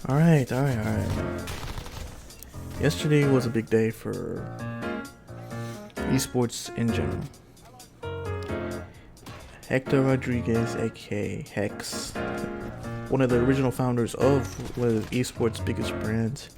All right. Yesterday was a big day for esports in general. Hector Rodriguez, aka Hecz, one of the original founders of one of esports' biggest brands,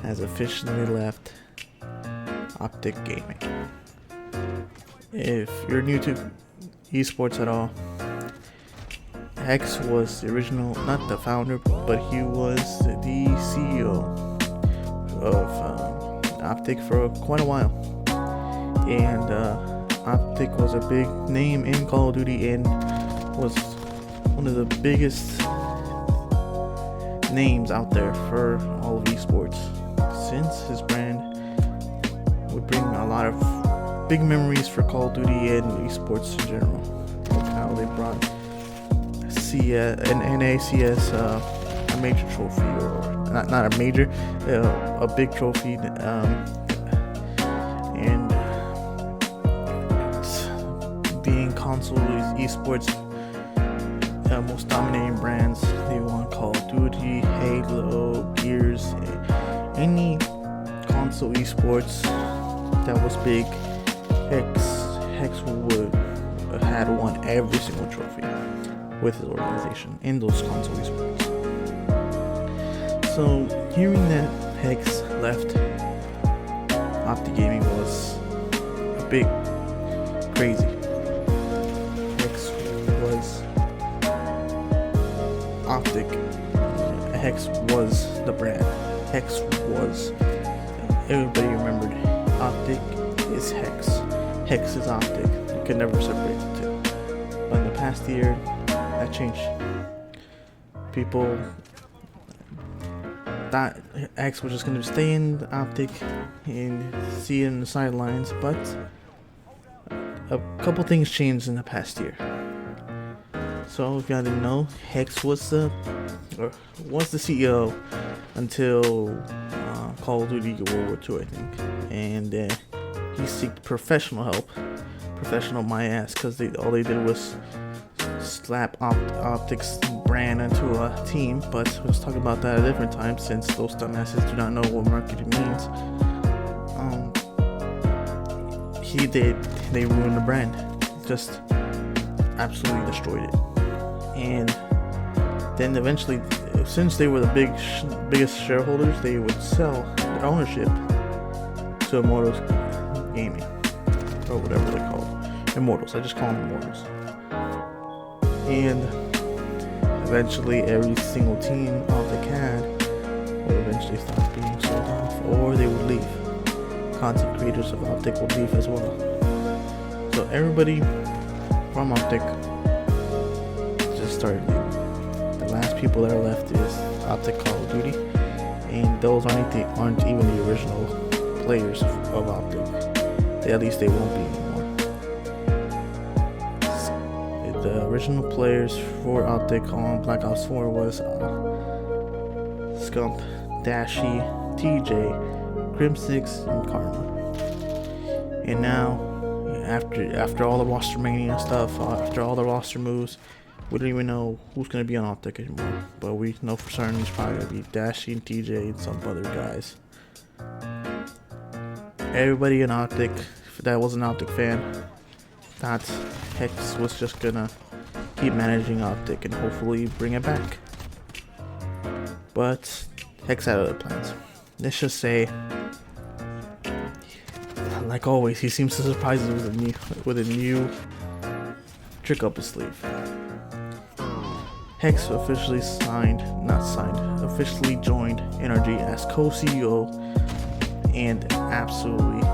has officially left Optic Gaming. If you're new to esports at all, Hecz was the original, not the founder, but he was the CEO of Optic for quite a while. And Optic was a big name in Call of Duty and was one of the biggest names out there for all of esports, since his brand would bring a lot of big memories for Call of Duty and esports in general. Like how they brought NACS a major trophy, or not a major, a big trophy, and being console esports most dominating brands. They won Call of Duty, Halo, Gears, any console esports that was big. Hecz would had won every single trophy with his organization in those console esports. So hearing that Hecz left Optic Gaming was a big crazy. Hecz was Optic. Hecz was the brand. Hecz was, everybody remembered, Optic is Hecz. Hecz is Optic. You could never separate the two. But in the past year, that changed. People thought Hecz was just going to stay in Optic and see it in the sidelines, but a couple things changed in the past year. So if y'all didn't know, Hecz was the CEO until Call of Duty World War II, I think, and he sought professional help, professional my ass, because all they did was slap Optic's brand into a team. But let's talk about that at a different time, since those dumbasses do not know what marketing means. They ruined the brand, just absolutely destroyed it. And then eventually, since they were the biggest shareholders, they would sell their ownership to Immortals Gaming, or whatever they call it. Immortals, I just call them Immortals. And eventually every single team Optic had would eventually stop being sold off, or they would leave. Content creators of Optic would leave as well. So everybody from Optic just started leaving. The last people that are left is Optic Call of Duty, and those aren't even the original players of Optic. At least they won't be anymore. The original players for Optic on Black Ops 4 was Scump, Dashi, TJ, Crim6, and Karma. And now, after all the roster mania stuff, after all the roster moves, we don't even know who's going to be on Optic anymore. But we know for certain it's probably going to be Dashi and TJ and some other guys. Everybody in Optic that was an Optic fan thought Hecz was just gonna keep managing Optic and hopefully bring it back. But Hecz had other plans. Let's just say, like always, he seems to surprise us with a new trick up his sleeve. Hecz officially joined NRG as co-CEO, and absolutely,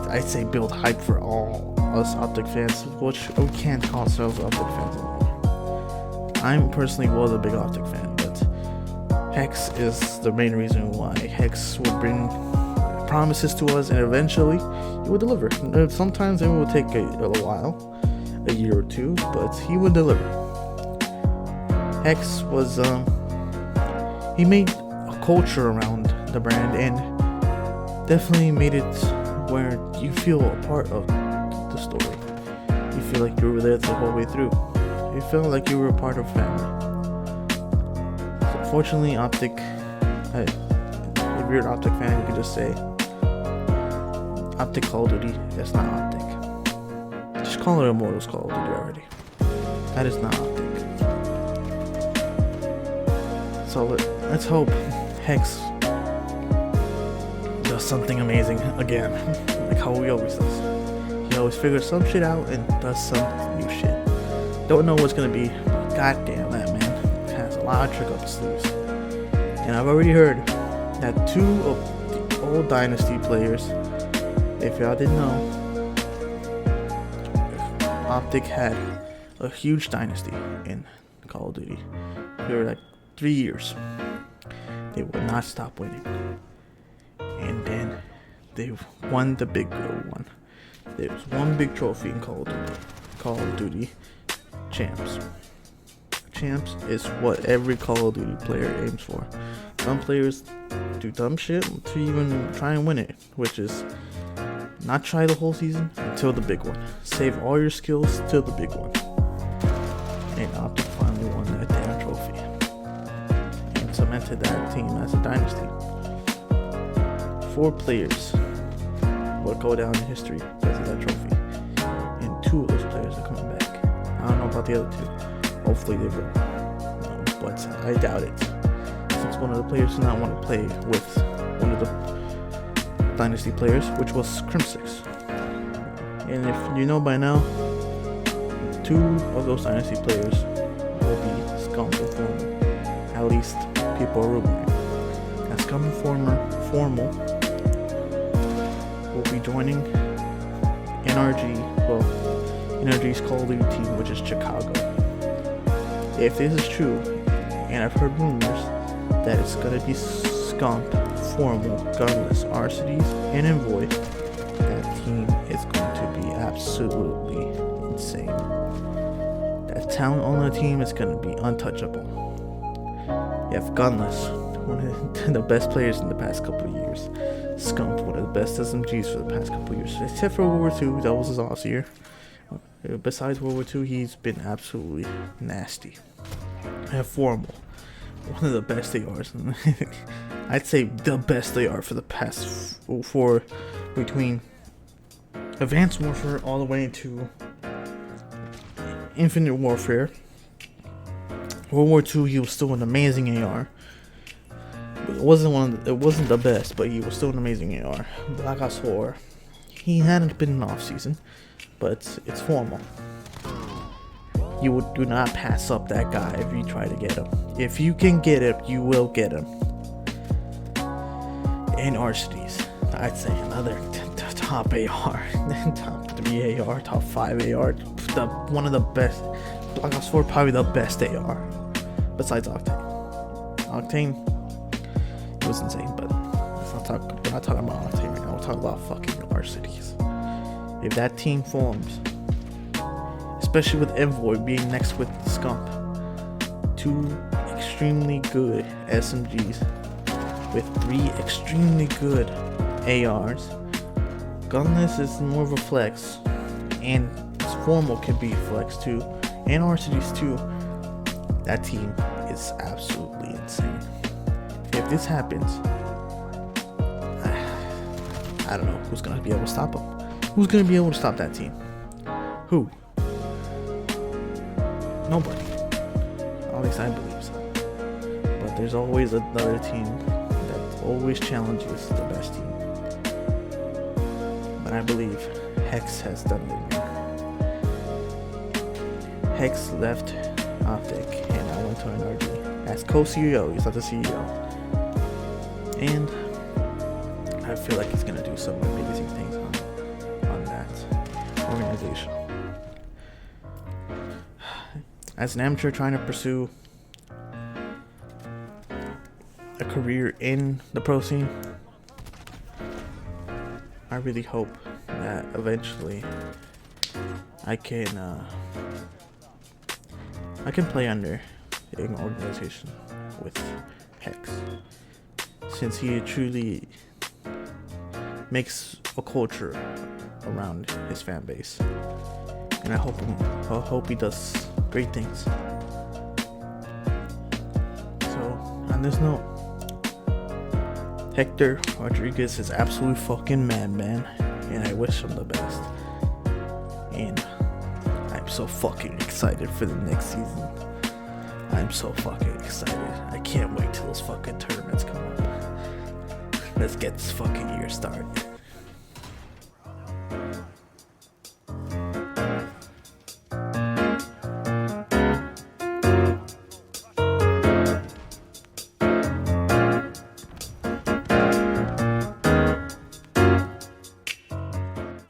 I'd say, build hype for all us Optic fans, which we can't call ourselves Optic fans anymore. I personally was a big Optic fan, but Hecz is the main reason why. Hecz would bring promises to us, and eventually he would deliver. Sometimes it would take a little while, a year or two, but he would deliver. Hecz was, he made a culture around the brand and definitely made it where you feel a part of the story. You feel like you were there the whole way through. You feel like you were a part of family. So Unfortunately, Optic, if you're an Optic fan, you could just say Optic Call of Duty. That's not Optic. Just call it Immortals Call of Duty already. That is not Optic. So let's hope Hecz does something amazing again, like how he always does. He always figures some shit out and does some new shit. Don't know what's gonna be, but goddamn, that man has a lot of trick up his sleeves. And I've already heard that 2 of the old Dynasty players, if y'all didn't know, Optic had a huge dynasty in Call of Duty. They were like 3 years. They would not stop winning. And then they won the big one. There was one big trophy in Call of Duty Champs. Champs is what every Call of Duty player aims for. Some players do dumb shit to even try and win it, which is not try the whole season until the big one. Save all your skills till the big one. And Optic finally won that damn trophy and cemented that team as a dynasty. 4 players will go down in history because of that trophy, and 2 of those players are coming back. I don't know about the other 2. Hopefully they will, but I doubt it, since one of the players does not want to play with one of the dynasty players, which was Crimsix. And if you know by now, 2 of those dynasty players will be Scum and Formal. At least people are rumoring. And Scum and Formal will be joining NRG, well, NRG's Call of Duty team, which is Chicago. If this is true, and I've heard rumors that it's gonna be Scump, Formal, Gunless, Arcides, and Envoy, that team is going to be absolutely insane. That talent on the team is going to be untouchable. You have Gunless, one of the best players in the past couple of years. Scump, one of the best SMGs for the past couple of years. Except for World War II, that was his off year. Besides World War II, he's been absolutely nasty. I have Formal, one of the best ARs. I'd say the best they are for the past between Advanced Warfare all the way to Infinite Warfare. World War II, he was still an amazing AR. It wasn't the best, but he was still an amazing AR. Black Ops 4, he hadn't been an off season, but it's Formal. You do not pass up that guy if you try to get him. If you can get him, you will get him. And Arcides, I'd say another top AR, top 3 AR, top 5 AR, one of the best. Black Ops 4, probably the best AR, besides Octane. Octane, it was insane, but we're not talking about Octane right now. We're talking about fucking Arcides. If that team forms, especially with Envoy being next with Scump, 2 extremely good SMGs with 3 extremely good ARs. Gunless is more of a flex, and Formal can be a flex too, and Arcides too. That team is absolutely insane. If this happens, I don't know who's gonna be able to stop them. Who's gonna be able to stop that team? Who? Nobody. At least I believe so. But there's always another team that always challenges the best team. But I believe Hecz has done it again. Hecz left Optic and I went to NRG as co-CEO. He's not the CEO. And I feel like he's gonna do some amazing things on that organization. As an amateur trying to pursue a career in the pro scene, I really hope that eventually I can play under an organization with Hecz, since he truly makes a culture around his fan base, and I hope he does great things. So on this note, Hector Rodriguez is absolute fucking madman, and I wish him the best. And I'm so fucking excited for the next season. I'm so fucking excited. I can't wait till those fucking tournaments come up. Let's get this fucking year started.